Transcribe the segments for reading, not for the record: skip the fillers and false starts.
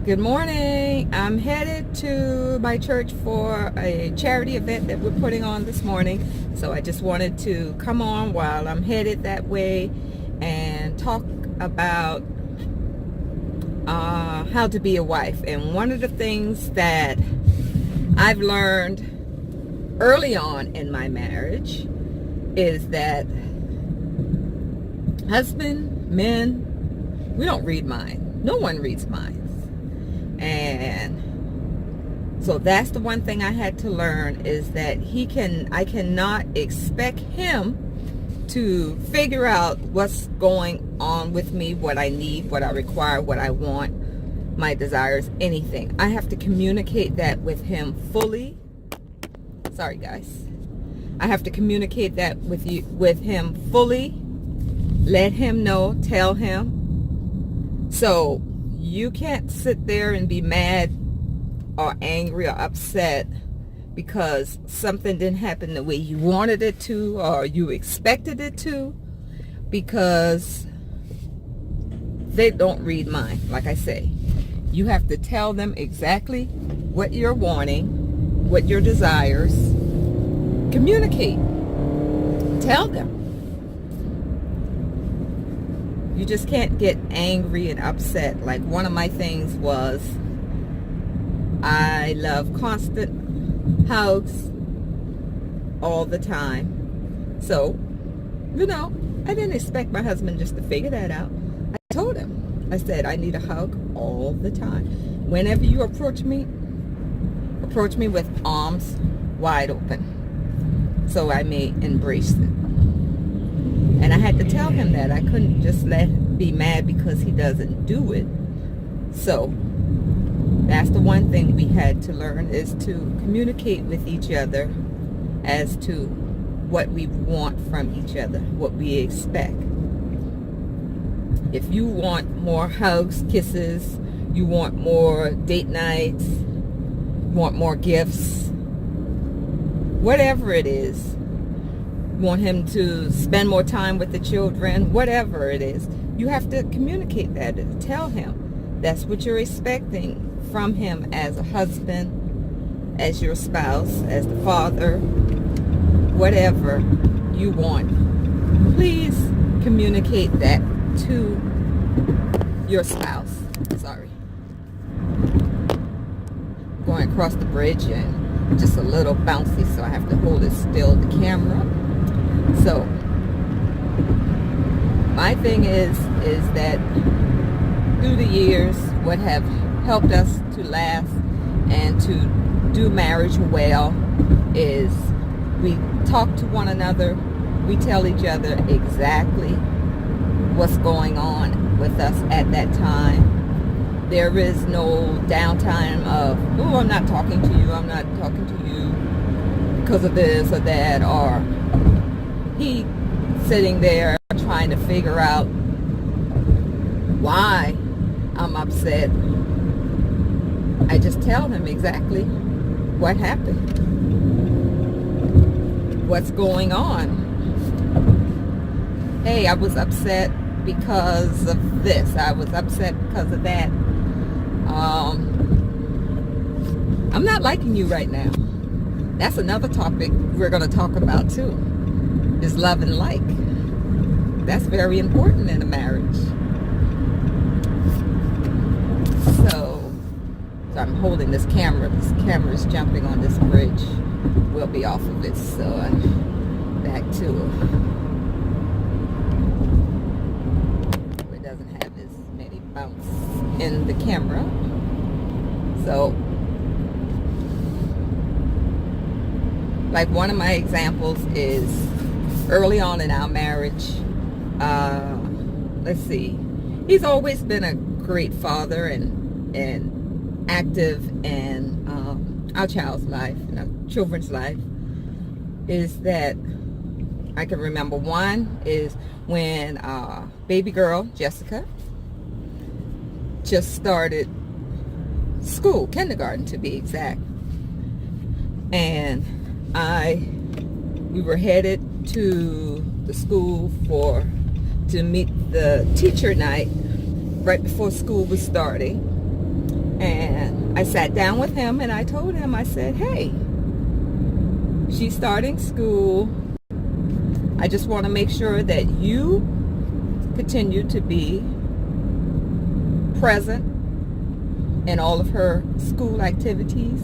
Good morning. I'm headed to my church for a charity event that we're putting on this morning. So I just wanted to come on while I'm headed that way and talk about how to be a wife. And one of the things that I've learned early on in my marriage is that men, we don't read minds. No one reads minds. And so that's the one thing I had to learn, is that I cannot expect him to figure out what's going on with me, what I need, what I require, what I want, my desires, anything. I have to communicate that with him fully. Sorry guys. I have to communicate that with him fully. Let him know, tell him. So you can't sit there and be mad or angry or upset because something didn't happen the way you wanted it to or you expected it to, because they don't read minds. Like I say, you have to tell them exactly what you're wanting, what your desires. Communicate. Tell them. You just can't get angry and upset. Like one of my things was, I love constant hugs all the time. So, I didn't expect my husband just to figure that out. I told him, I said, I need a hug all the time. Whenever you approach me with arms wide open, so I may embrace it. And I had to tell him that. I couldn't just be mad because he doesn't do it. So that's the one thing we had to learn, is to communicate with each other as to what we want from each other, what we expect. If you want more hugs, kisses, you want more date nights, you want more gifts, whatever it is, want him to spend more time with the children, whatever it is, you have to communicate that and tell him that's what you're expecting from him as a husband, as your spouse, as the father, whatever you want. Please communicate that to your spouse. Sorry. Going across the bridge and just a little bouncy, so I have to hold it still, the camera. So my thing is that through the years, what have helped us to last and to do marriage well is we talk to one another, we tell each other exactly what's going on with us at that time. There is no downtime of, oh, I'm not talking to you, I'm not talking to you because of this or that, or he sitting there trying to figure out why I'm upset. I just tell him exactly what happened, what's going on. Hey, I was upset because of this. I was upset because of that. I'm not liking you right now. That's another topic we're going to talk about too. Is love and like. That's very important in a marriage. So I'm holding this camera. This camera is jumping on this bridge. We'll be off of it. So I'm back to it doesn't have as many bounce in the camera. So like one of my examples is early on in our marriage, let's see, he's always been a great father and active in our child's life and our children's life. Is that I can remember one is when baby girl Jessica just started school, kindergarten to be exact, and we were headed to the school to meet the teacher night right before school was starting. And I sat down with him and I told him, I said, hey, she's starting school. I just want to make sure that you continue to be present in all of her school activities,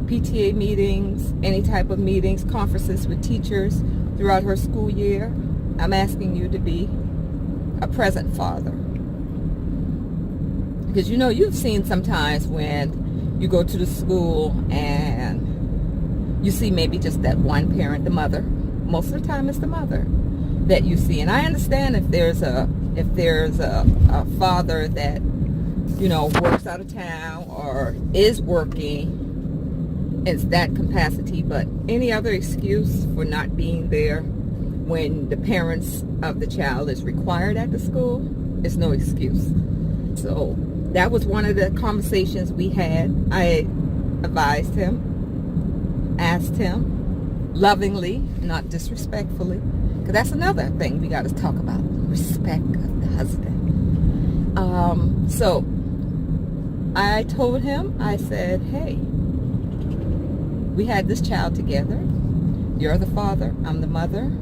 PTA meetings, any type of meetings, conferences with teachers throughout her school year. I'm asking you to be a present father. Because you know, you've seen sometimes when you go to the school and you see maybe just that one parent, the mother. Most of the time it's the mother that you see. And I understand if there's a father that, you know, works out of town or is working, it's that capacity. But any other excuse for not being there when the parents of the child is required at the school is no excuse. So that was one of the conversations we had. I advised him, asked him lovingly, not disrespectfully, because that's another thing we got to talk about, respect of the husband. So I told him, I said, hey, we had this child together. You're the father, I'm the mother.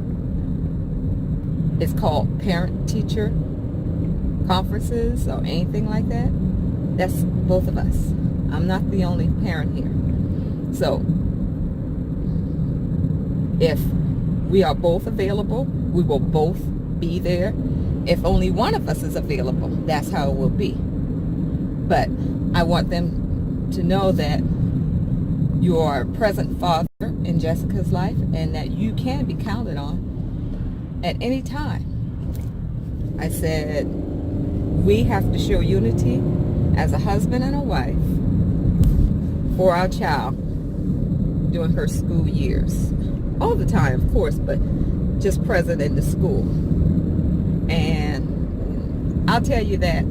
It's called parent-teacher conferences or anything like that. That's both of us. I'm not the only parent here. So if we are both available, we will both be there. If only one of us is available, that's how it will be. But I want them to know that you are a present father in Jessica's life and that you can be counted on at any time. I said, we have to show unity as a husband and a wife for our child during her school years. All the time, of course, but just present in the school. And I'll tell you that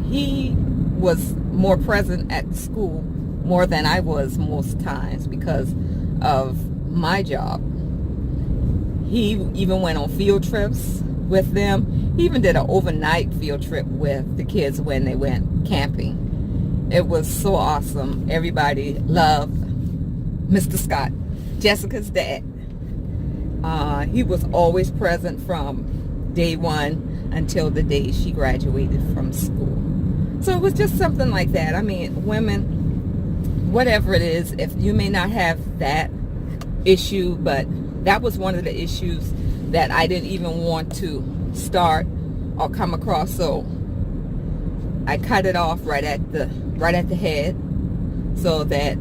he was more present at the school more than I was most times because of my job. He even went on field trips with them. He even did an overnight field trip with the kids when they went camping. It was so awesome. Everybody loved Mr. Scott, Jessica's dad. He was always present from day one until the day she graduated from school. So it was just something like that. I mean, women, whatever it is, if you may not have that issue, but that was one of the issues that I didn't even want to start or come across. So I cut it off right at the head so that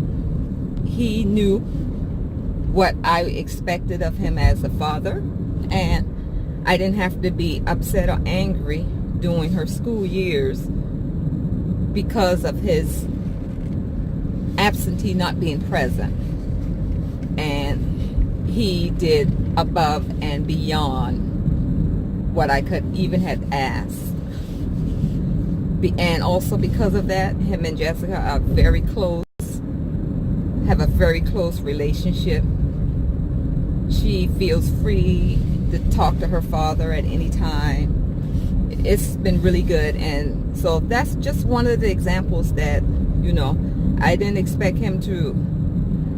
he knew what I expected of him as a father, and I didn't have to be upset or angry during her school years because of his absentee not being present. And he did above and beyond what I could even have asked. And also because of that, him and Jessica are very close, have a very close relationship. She feels free to talk to her father at any time. It's been really good. And so that's just one of the examples that, you know, I didn't expect him to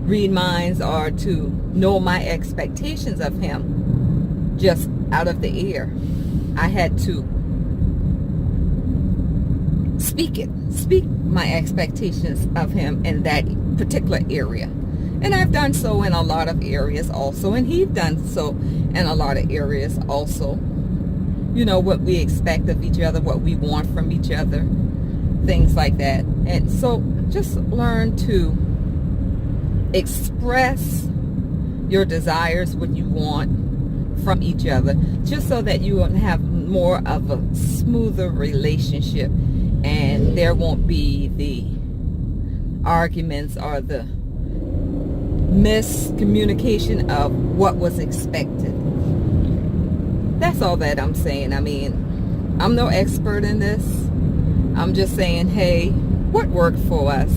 read minds or to know my expectations of him just out of the air. I had to speak my expectations of him in that particular area. And I've done so in a lot of areas also, and he's done so in a lot of areas also. You know, what we expect of each other, what we want from each other, things like that. And so just learn to express your desires, what you want from each other, just so that you will have more of a smoother relationship and there won't be the arguments or the miscommunication of what was expected. That's all that I'm saying. I mean, I'm no expert in this. I'm just saying, hey, what worked for us?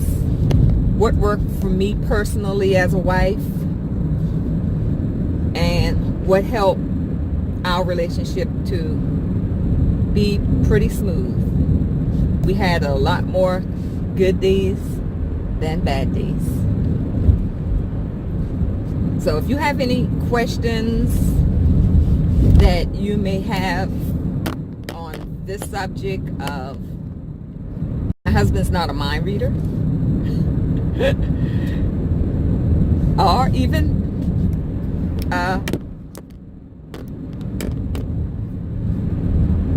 What worked for me personally as a wife? And what helped our relationship to be pretty smooth? We had a lot more good days than bad days. So if you have any questions that you may have on this subject of my husband's not a mind reader, or even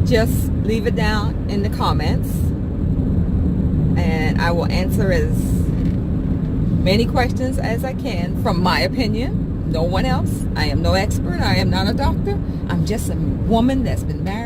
just leave it down in the comments and I will answer as many questions as I can from my opinion. No one else. I am no expert. I am not a doctor. I'm just a woman that's been married